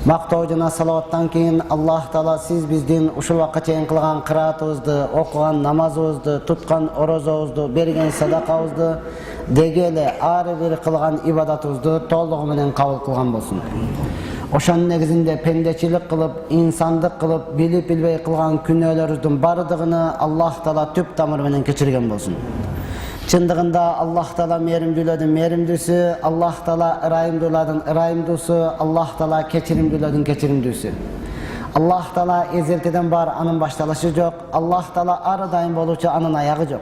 Maqtoo jana salawattan keyin Allah Taala siz bizden uşul vaqtga çeyin qilgan qiraatыбызды, o'qigan namazыбызды, tutgan orozabızды, bergen sadaqabızды degele har bir qilgan ibadatыбызды to'liq bilan qabul qilgan bo'lsin. Oşanın negizinde pendeçilik kılıp, insandık kılıp, bilip bilbey kılgan günahlarımızın bardığını Allah Taala tüp tamırından keçirgen bolsun. Çındığında Allah Taala merimdüledin merimdüsü, Allah Taala ırayımdüledin ırayımdüsü, Allah Taala keçirimdüledin keçirimdüsü. Allah Taala ezeltiden bar anın başlalışı yok. Allah Taala arıdayım boluçu anın ayağı yok.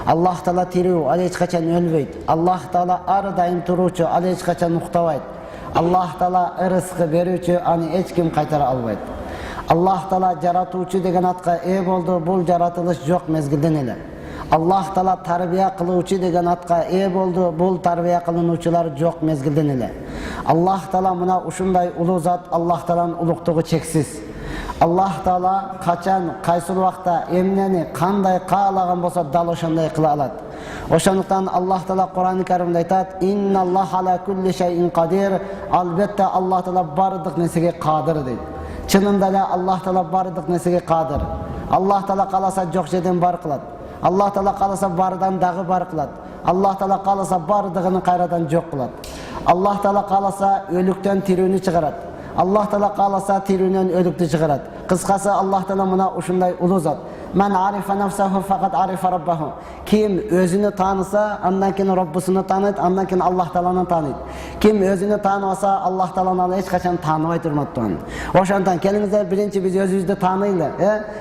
Allah Taala tiriu, ali hiç kaçan ölbeydi. Allah Taala arıdayım turuçu, ali hiç kaçan uxtabaydı. Allah Taala rızkı berүүчү, аны эч ким кайтара албайт. Allah Taala жаратуучу деген атка ээ болду, бул жаратылыш жок мезгилден эле. Allah Taala тарбия кылуучу деген атка ээ болду, бул тарбия кылынуучулар жок мезгилден эле. Allah Taala мына ушундай улуу зат, Allah Тааланын улуктугу чексиз. Allah Taala качан, кайсыл убакта эмнени кандай каалаган болсо дал ошондой кыла алат. Oşanlıktan Allah Taala Kur'an-ı Kerim'de aytat: "İnna Allah ala kulli şeyin kadir." Albatta Allah Taala bardık nesege kadir deydi. Çınında da Allah Taala bardık nesege kadir. Allah Taala kalasa çok şeyden bar kılat. Allah Taala kalasa bardan dağı bar kılat. Allah Taala kalasa bardığını kayradan çok kılat. Allah Taala kalasa ölükten tirüğünü çıkarat. Allah Taala kalasa tirüğünden ölüktü çıkarat. Kıskası Allah Taala mına uşunday ulu zat. Men arifa nefsehu fakat arifa rabbahu. Kim özünü tanısa, ondan keyin Rabbisini tanıyt, ondan keyin Allah Taala'nı tanıyt. Kim özünü tanımasa, Allah Taala'nı hiç kaçan tanımay durmatdı. Oşandan kelingizler birinci biz özümüzü tanıyla,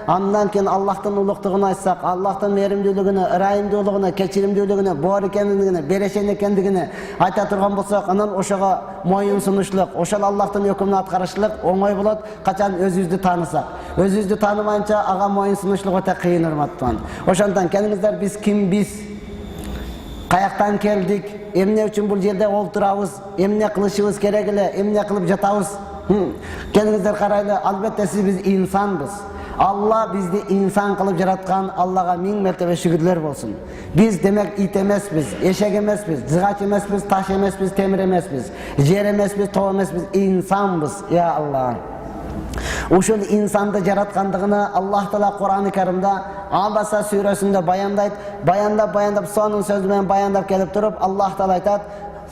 ondan keyin Allah'tan uluktuğunu aytsak, Allah'tan merimdүүлүгүнү, ырайымдуулугуну, keçirimdүүлүгүнү, boor ekendигini, берешен ekendигini ayta turgan bolsak, анан ошого moyun sunuşluk, oşal Allah'tan hükümünü atkarışlık oңой болот, kaçan özümüzü tanısak. Özümüzü tanımayınca ağa moyun sunuşluk öte kıyın ırmattan. Oşandan kendinizler biz kim biz? Kayaktan geldik, emne üçün bu yerde olturabız, emne kılışımız gerekli, emne kılıp jatabız. Kendinizler karaylı, albatta siz biz insanbız. Allah bizni insan kılıp jaratkan, Allah'a min mertebe şükürler olsun. Biz demek it emesbiz, eşek emesbiz, zıgaç emesbiz, taş emesbiz, temir emesbiz, jer emesbiz, tov emesbiz, insanbız ya Allah. Uşul insandı jaratkandıgını Allah Taala Kur'an-ı Kerim'de Abasa suresinde bayandayt, bayandap sonun sözümen bayandap gelip durup Allah Taala aytat: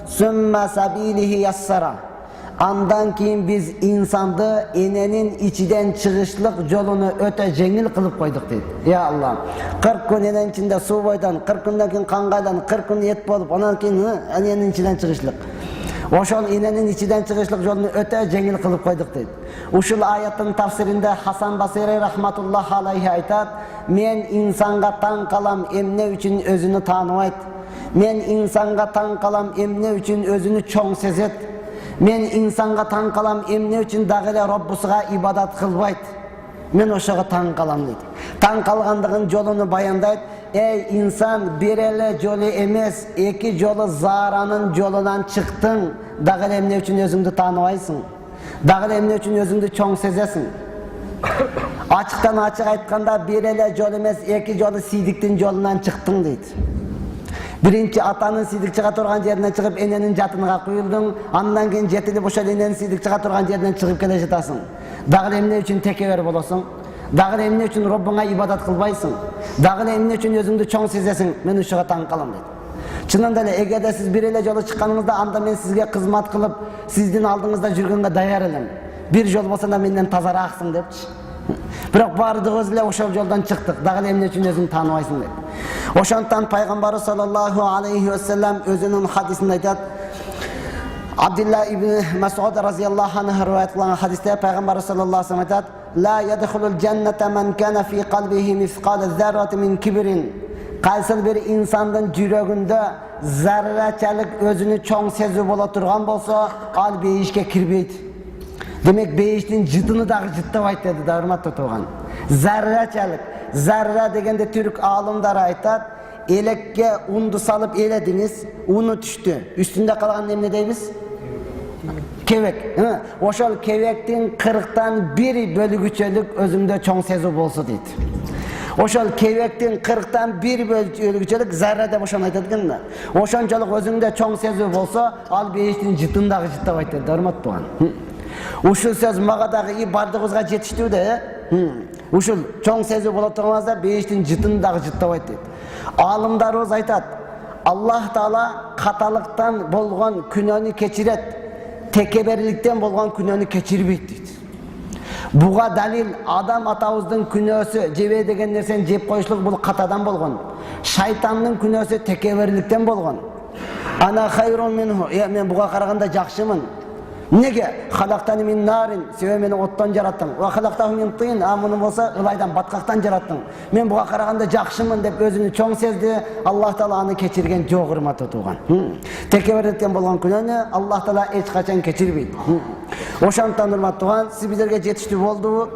"Sümme sabilihi yassara." Andan keyin biz insandı enenin içiden çıkışlık yolunu öte jеңил kılıp koyduk deydi. Ya Allah. 40 gün enenin içinde su boydan, 40 günden keyin kangaydan, 40 gün et bolup, ondan keyin enenin içinden çıkışlık. Oşol enenin içinden çıkışlık yolunu öte jеңил kılıp koyduk deydi. Uşul ayetin tafsirinde Hasan Basri rahmatullah alayhi aytat: "Men insanga taң kalam emne üçün özünü tanımayt. Men insanga taң kalam emne üçün özünü çoң sezet. Men insanga taң kalam emne üçün dagile Rabbisiga ibadat kılbayt. Men oşoga taң kalam deydi. Taң kalgandığın yolunu bayandayt. Ey insan, bir ele yolu emes, iki yolu zaranın yolundan çıktın. Dagile emne üçün özüngdü tanıbaysın. Dagile emne üçün özüngdü çoң sezesin. Açıktan açık aytkanda bir ele yol emes, iki yolu sidiktin yolundan çıktın deydi. Birinci atanın sidik çığa turgan yerinden çıkıp enenin jatыныga kuyuldun, andan keyin jetilip oşol enenin sidik çığa turgan yerinden çıkıp kele jatasın. Dagı emne üçün tekeber bolosun. Dagı emne üçün Rabbыңа ibadat kılbaysın. Dagı emne üçün özüngdü çoң sezesin. Men uşuga taң kalam deydi. Çınında ele, egerde siz bir ele yolu çıkkanыңızda anda men sizge kızmat kılıp, sizdin aldığınızda жүргөнгө dayar elem. Bir yol bolsa da menden tazaraaksın depçi. Biroq bardığımız ile oşol yoldan çıktık. Dagı emne üçün özüngdü tanıbaysın deydi. Oşantan Peygamber sallallahu aleyhi ve sellem özünün hadisinde aytat: Abdullah ibn Mas'ud radıyallahu anh rivayet kılan hadiste Peygamber sallallahu aleyhi ve sellem aytat: "La yedhulul cennete men kana fi qalbihi misqal zarratin min kibrin." Qaysıl bir insanın yüreğinde zarraçalik özünü çoң sezip bola turgan bolsa, al beyişke kirbeydi. Demek beyiştin jıtını da jıttabayt dedi da hurmatly tuğan. Zarraçalik. Zarra degende Türk alımdары aytat: "Elekke undu salıp elediniz, unu düştü. Üstünde kalan ne deymiz? Kevek. Oşol kevektin 40'tan biri bölgüçölük özümde çoң sezu bolsa deydi. Oşol kevektin 40'tan biri bölgüçölük zarra dep oşon aytadigan da. Oşonçoluk özüngde çoң sezu bolsa, al beyiştin jıtındagı jıttabayt dedi, hurmat tuğan. Ушул сөз мага дагы бардыгыбызга жетиштүү да. Ушул чоң сезүү боло турганыңызда бейиштин жытын дагы жыттабайт дейт. Алымдарыбыз айтат, Аллах Таала каталыктан болгон күнөөнү кечирет, текеберликтен болгон күнөөнү кечирбейт дейт. Буга далил Адам атабыздын күнөөсү жебей деген нерсени жеп коюшлук бул катадан болгон. Шайтандын күнөөсү текеберликтен болгон. Ана хайрун минху, мен буга караганда жакшымын. Неге? Халактаны мин нарин, себеби мени оттон жараттың. Ва халактаху мин тин, муну болсо ылайдан, баткактан жараттың. Мен буга караганда жакшымын деп өзүнү чоң сезди. Аллах Таала аны кечирген жок, урматтуу тууган. Текеберликтен болгон күнөөнү Аллах Таала эч качан кечирбейт. Ошондон урматтуу тууган, сиз билерге жетиштүү болдубу?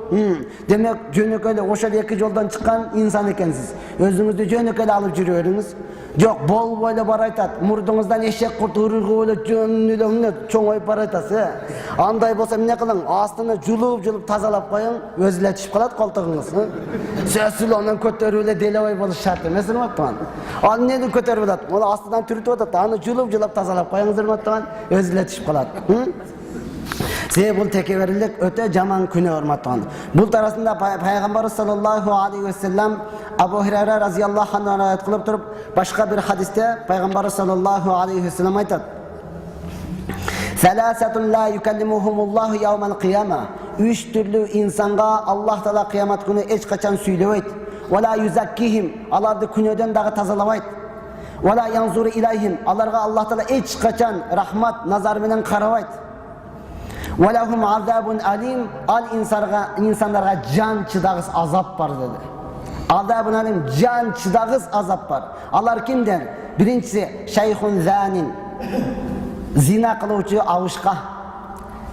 Демек, жөнөкөй эле ошол эки жолдон чыккан инсан экенсиз. Өзүңүздү жөнөкөй эле алып жүрө бериңиз. Жок, болбой эле бар айтат. Мурдуңуздан эшек курт ургуп эле жөн эле чоңоюп бар айтасыз. Андай болса эмне кылың? Астыны жулуп тазалап коюң, өзү эле түшүп калат колтугуңуз. Сөзсүз анан көтөрүп эле делебой болуш шарт эмес, урматтуу. Ал эмнени көтөрүп атат? Муну астынан түрүтүп атат. Аны жулуп тазалап коюңуз, урматтуу, өзү эле түшүп калат. Себеби бул текеберлик өтө жаман күнөө, урматтуу. Бул тарасында пайгамбар саллаллаху алейхи ва саллям Абу Хурайра разияллаху анху аят кылып туруп, башка бир хадисте пайгамбар саллаллаху алейхи ва саллям айтат: "Саласатун ла юкаллимухумуллаху яумал кияма." Үч түрлүү инсанга Аллах Таала кыямат күнү эч качан сүйлөбөйт. "Ва ла юзаккихим", аларды күнөөдөн дагы тазалабайт. "Ва ла янзуру илайхим", аларга Аллах Таала эч качан рахмат назары менен карабайт. "Валахум азабун алим", ал инсандарга жан чыдагыс азап бар деди. Азабун алим, жан чыдагыс азап бар. Алар кимден? Биринчиси шайхун занин, зина кылуучу абышка,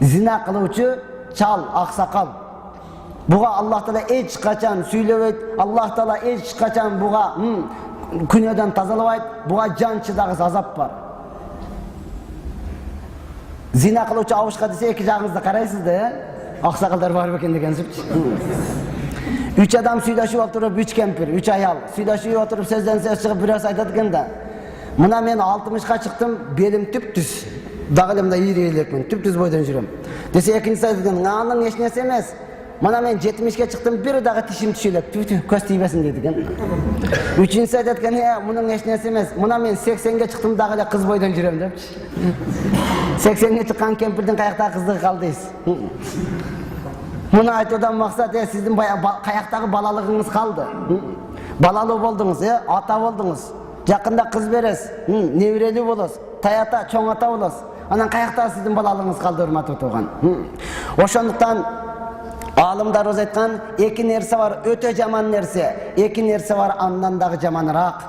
зина кылуучу чал, аксакал. Буга Аллах Таала эч качан сүйлөбөйт, Аллах Таала эч качан буга күнөөдөн тазалабайт, буга жан чыдагыс азап бар. Зина кылуучу абышка десе эки жагыңызды карайсыз да, аксакалдар бар бекен дегенсипчи. Үч адам сүйлөшүп отуруп, үч кемпир, үч аял сүйлөшүп отуруп, сөздөн сөз чыгып бирөөсү айтат экен да: "Мына мен 60ка чыктым, белим түп-түз. Дагы эле мындай ийри элекмин, түп-түз бойдон жүрөм." Десе экинчиси айтат экен: "Аның эч нерсе эмес. Мына мен 70ке чыктым, бир дагы тишим түшөлөк, көз тийбесин" дейт экен. Үчүнчүсү айтат экен: "Мунун эч нерсе эмес. Мына мен 80ге чыктым, дагы эле кыз бойдон жүрөм" депчи. 80ге чыккан кемпирдин каяктагы кыздыгы калды дейсиз. Муну айтуудан максат, сиздин каяктагы балалыгыңыз калды. Балалуу болдуңуз, ата болдуңуз. Жакында кыз бересиз, небирелүү болосуз, таята, чоң ата болосуз. Анан каяктагы сиздин балалыгыңыз калды, урматтуу тууган. Ошондуктан алымдарыбыз айткан, эки нерсе бар, өтө жаман нерсе. Эки нерсе бар, андан дагы жаманыраак.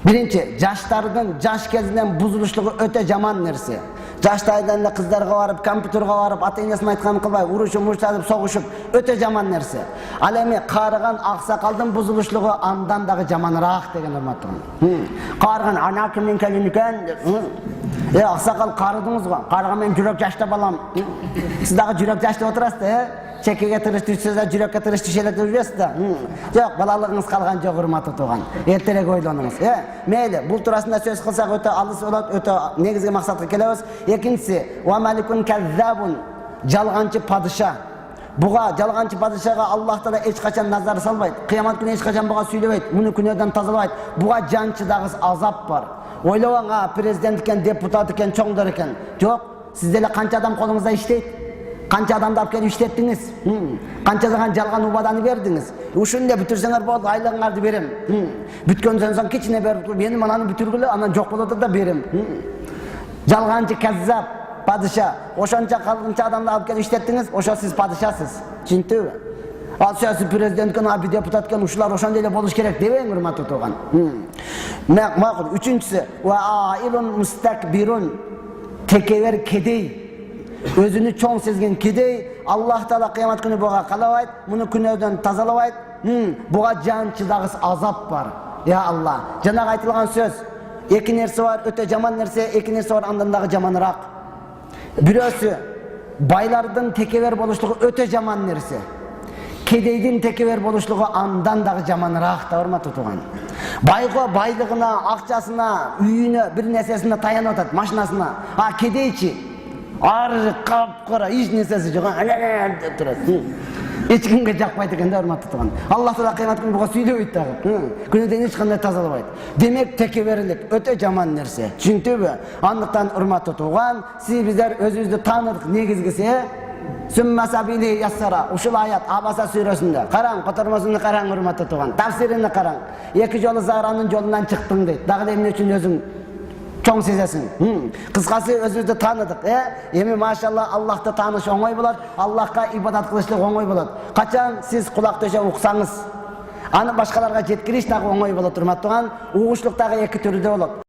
Биринчи, жаштардын жаш кезинен бузулушлугу өтө жаман нерсе. Жаштайдан эле кыздарга барып, компьютерге барып, ата-энесинин айтканын кылбай, урушуп, мурчалып, согушуп, өтө жаман нерсе. Ал эми каарыган аксакалдын бузулушлугу андан дагы жаманыраак деген, урматтуу. Каарыган ана кимдин келини экен? Аксакал каарыдыңыз го. Каарыган мен жүрөк жашта балам. Сиз дагы жүрөк жашта отурасыз да, чекеге тырыш түшсө да, жүрөккө тырыш түшө элек жүрөсүз да. Жок, балалыгыңыз калган жок, урматтуу тууган. Эртерээк ойлонуңуз. Мейли, бул туурасында сөз кылсак өтө алыс болот, өтө негизги максатка келебиз. Экинчиси, ва маликун каззабун, жалганчы падыша. Буга жалганчы падышага Аллах Таала эч качан назар салбайт. Кыямат күнү эч качан буга сүйлөбөйт, муну күнөөдөн тазалабайт. Буга жан чыдагыс азап бар. Ойлобоң, президент экен, депутат экен, чоңдор экен. Жок, сиз деле канча адам колуңузда иштейт? Канча адамды алып келип иштеттиңиз? Канча жалган убаданы бердиңиз? Ушуну бүтүрсөңөр болду, айлыгыңарды берем. Бүткөндөн соң кичине берип, мени мананы бүтүргүлө, анан жок болот да берем. Жалганчы каззап, падыша. Ошонча канча адамды алып келип иштеттиңиз, ошо сиз падышасыз. Түшүндүңбү? Ал саясий президент экен, аби депутат экен, ушулар ошондой эле болуш керек дебең, урматтуу тууган. Макул. Үчүнчүсү, ва аилун мустакбирун, текебер кедей. Өзүнү чоң сезген кедей, Аллах Таала кыямат күнү буга калабайт, муну күнөөдөн тазалабайт. Буга жан чыдагыс азап бар. Я Алла, жанагы айтылган сөз, эки нерсе бар, өтө жаман нерсе, эки нерсе бар, андан дагы жаманыраак. Бирөөсү, байлардын текебер болушлугу өтө жаман нерсе. Кедейдин текебер болушлугу андан дагы жаманыраак да, урматтуу тууган. Байго байлыгына, акчасына, үйүнө, бир нерсесине таянып атат, машинасына. Кедейчи Arı kapkara hiç nesesi yok. Деп тұрады. Ешкімге жақпайды екен да, урматтуу тууган. Аллах Таала кыямат күнү буга сүйлөбөйт дагы. Күнүдөн эч кандай тазалабайт. Демек текеберлик өтө жаман нерсе. Түшүндүңбү? Андыктан урматтуу тууган, сиз биздер өзүбүздү тааныдык негизгиси Сүмма сабили яссара. Ушул аят Абаса сүрөсүндө. Караң, котормосуну караң урматтуу тууган. Тафсирини караң. Эки жолу Заранын жолунан чыктың дейт. Дагы эмне үчүн өзүң чоң сезесиң. Кыскасы өзүбүздү тааныдык. Эми машалла Аллахты тааныш оңой болот, Аллахка ибадат кылышлык оңой болот. Качан сиз кулак төшөп уксаңыз, аны башкаларга жеткириш дагы оңой болот урматтуу тууган. Угушлук дагы эки түрдө болот.